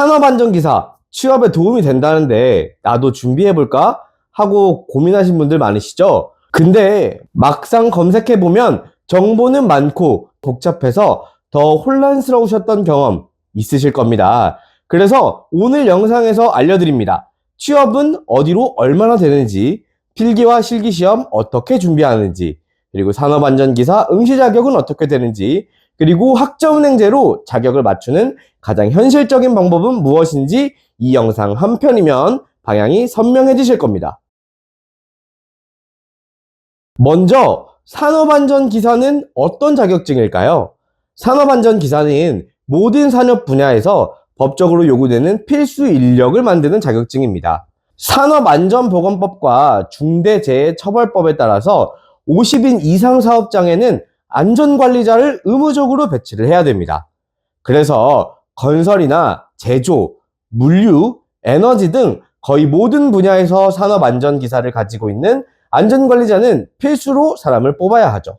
산업안전기사 취업에 도움이 된다는데 나도 준비해볼까? 하고 고민하신 분들 많으시죠? 근데 막상 검색해보면 정보는 많고 복잡해서 더 혼란스러우셨던 경험 있으실 겁니다. 그래서 오늘 영상에서 알려드립니다. 취업은 어디로 얼마나 되는지, 필기와 실기시험 어떻게 준비하는지, 그리고 산업안전기사 응시 자격은 어떻게 되는지, 그리고 학점은행제로 자격을 맞추는 가장 현실적인 방법은 무엇인지 이 영상 한 편이면 방향이 선명해지실 겁니다. 먼저 산업안전기사는 어떤 자격증일까요? 산업안전기사는 모든 산업 분야에서 법적으로 요구되는 필수 인력을 만드는 자격증입니다. 산업안전보건법과 중대재해처벌법에 따라서 50인 이상 사업장에는 안전관리자를 의무적으로 배치를 해야 됩니다. 그래서 건설이나 제조, 물류, 에너지 등 거의 모든 분야에서 산업안전기사를 가지고 있는 안전관리자는 필수로 사람을 뽑아야 하죠.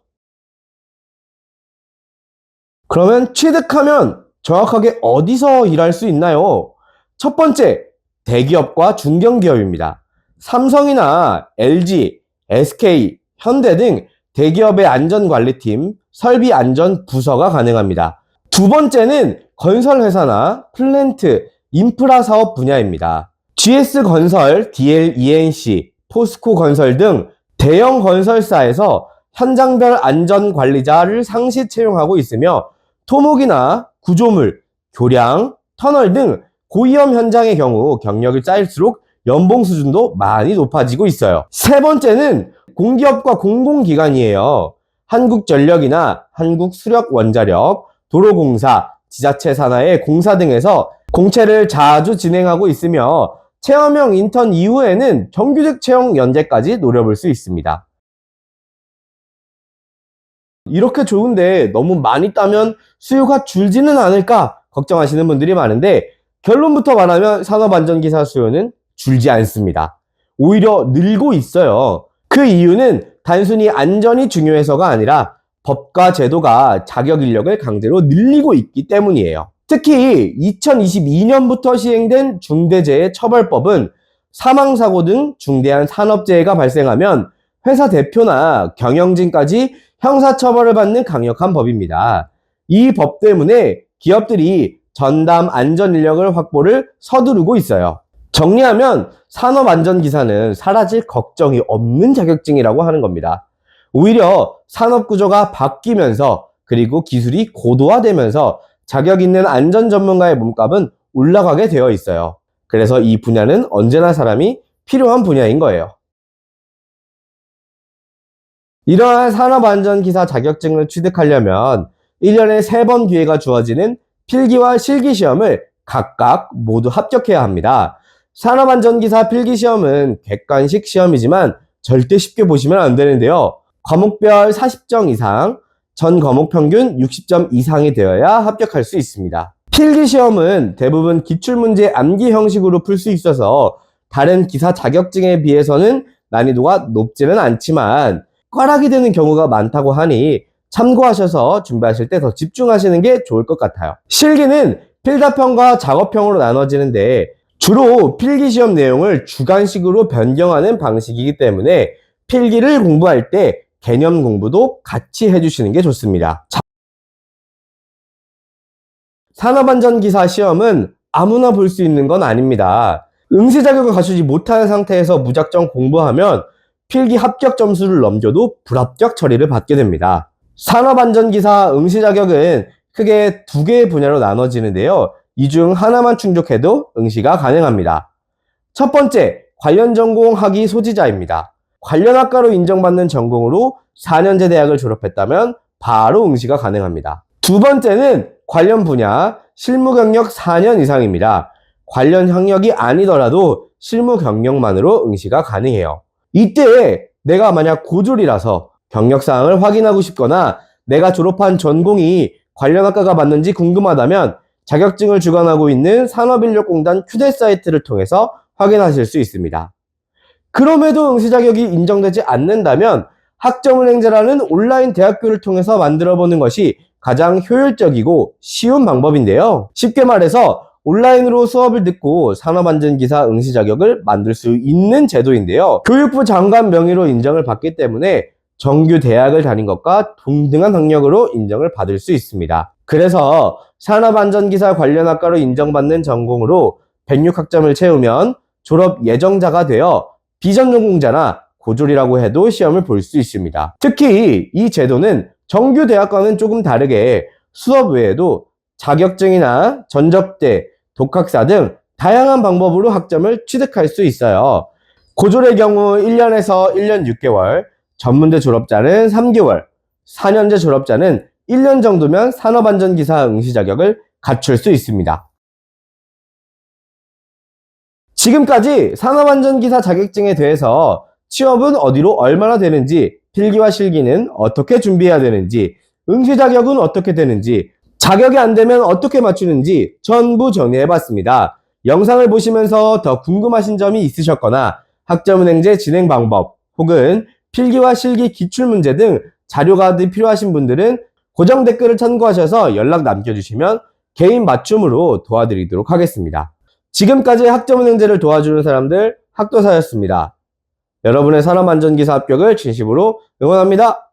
그러면 취득하면 정확하게 어디서 일할 수 있나요? 첫 번째, 대기업과 중견기업입니다. 삼성이나 LG, SK, 현대 등 대기업의 안전관리팀, 설비안전부서가 가능합니다. 두 번째는 건설회사나 플랜트, 인프라 사업 분야입니다. GS건설, DLENC, 포스코건설 등 대형 건설사에서 현장별 안전관리자를 상시 채용하고 있으며 토목이나 구조물, 교량, 터널 등 고위험 현장의 경우 경력이 쌓일수록 연봉 수준도 많이 높아지고 있어요. 세 번째는 공기업과 공공기관이에요. 한국전력이나 한국수력원자력, 도로공사, 지자체 산하의 공사 등에서 공채를 자주 진행하고 있으며 체험형 인턴 이후에는 정규직 채용 연재까지 노려볼 수 있습니다. 이렇게 좋은데 너무 많이 따면 수요가 줄지는 않을까 걱정하시는 분들이 많은데 결론부터 말하면 산업안전기사 수요는 줄지 않습니다. 오히려 늘고 있어요. 그 이유는 단순히 안전이 중요해서가 아니라 법과 제도가 자격 인력을 강제로 늘리고 있기 때문이에요. 특히 2022년부터 시행된 중대재해처벌법은 사망사고 등 중대한 산업재해가 발생하면 회사 대표나 경영진까지 형사처벌을 받는 강력한 법입니다. 이 법 때문에 기업들이 전담 안전인력을 확보를 서두르고 있어요. 정리하면 산업안전기사는 사라질 걱정이 없는 자격증이라고 하는 겁니다. 오히려 산업구조가 바뀌면서 그리고 기술이 고도화되면서 자격 있는 안전 전문가의 몸값은 올라가게 되어 있어요. 그래서 이 분야는 언제나 사람이 필요한 분야인 거예요. 이러한 산업안전기사 자격증을 취득하려면 1년에 3번 기회가 주어지는 필기와 실기시험을 각각 모두 합격해야 합니다. 산업안전기사 필기시험은 객관식 시험이지만 절대 쉽게 보시면 안 되는데요. 과목별 40점 이상, 전 과목 평균 60점 이상이 되어야 합격할 수 있습니다. 필기시험은 대부분 기출문제 암기 형식으로 풀 수 있어서 다른 기사 자격증에 비해서는 난이도가 높지는 않지만 꽈락이 되는 경우가 많다고 하니 참고하셔서 준비하실 때 더 집중하시는 게 좋을 것 같아요. 실기는 필답형과 작업형으로 나눠지는데 주로 필기시험 내용을 주관식으로 변경하는 방식이기 때문에 필기를 공부할 때 개념 공부도 같이 해주시는 게 좋습니다. 산업안전기사 시험은 아무나 볼 수 있는 건 아닙니다. 응시 자격을 갖추지 못하는 상태에서 무작정 공부하면 필기 합격 점수를 넘겨도 불합격 처리를 받게 됩니다. 산업안전기사 응시 자격은 크게 2개의 분야로 나눠지는데요. 이 중 하나만 충족해도 응시가 가능합니다. 첫 번째, 관련 전공 학위 소지자입니다. 관련 학과로 인정받는 전공으로 4년제 대학을 졸업했다면 바로 응시가 가능합니다. 두 번째는 관련 분야 실무 경력 4년 이상입니다. 관련 학력이 아니더라도 실무 경력만으로 응시가 가능해요. 이때 내가 만약 고졸이라서 경력사항을 확인하고 싶거나 내가 졸업한 전공이 관련 학과가 맞는지 궁금하다면 자격증을 주관하고 있는 산업인력공단 큐대 사이트를 통해서 확인하실 수 있습니다. 그럼에도 응시 자격이 인정되지 않는다면 학점은행제라는 온라인 대학교를 통해서 만들어보는 것이 가장 효율적이고 쉬운 방법인데요. 쉽게 말해서 온라인으로 수업을 듣고 산업안전기사 응시 자격을 만들 수 있는 제도인데요. 교육부 장관 명의로 인정을 받기 때문에 정규 대학을 다닌 것과 동등한 학력으로 인정을 받을 수 있습니다. 그래서 산업안전기사 관련 학과로 인정받는 전공으로 106학점을 채우면 졸업 예정자가 되어 비전전공자나 고졸이라고 해도 시험을 볼 수 있습니다. 특히 이 제도는 정규 대학과는 조금 다르게 수업 외에도 자격증이나 전접대, 독학사 등 다양한 방법으로 학점을 취득할 수 있어요. 고졸의 경우 1년에서 1년 6개월, 전문대 졸업자는 3개월, 4년제 졸업자는 1년 정도면 산업안전기사 응시 자격을 갖출 수 있습니다. 지금까지 산업안전기사 자격증에 대해서 취업은 어디로 얼마나 되는지, 필기와 실기는 어떻게 준비해야 되는지, 응시 자격은 어떻게 되는지, 자격이 안 되면 어떻게 맞추는지 전부 정리해봤습니다. 영상을 보시면서 더 궁금하신 점이 있으셨거나 학점은행제 진행 방법 혹은 필기와 실기 기출문제 등 자료가 필요하신 분들은 고정 댓글을 참고하셔서 연락 남겨주시면 개인 맞춤으로 도와드리도록 하겠습니다. 지금까지 학점은행제를 도와주는 사람들 학도사였습니다. 여러분의 산업안전기사 합격을 진심으로 응원합니다.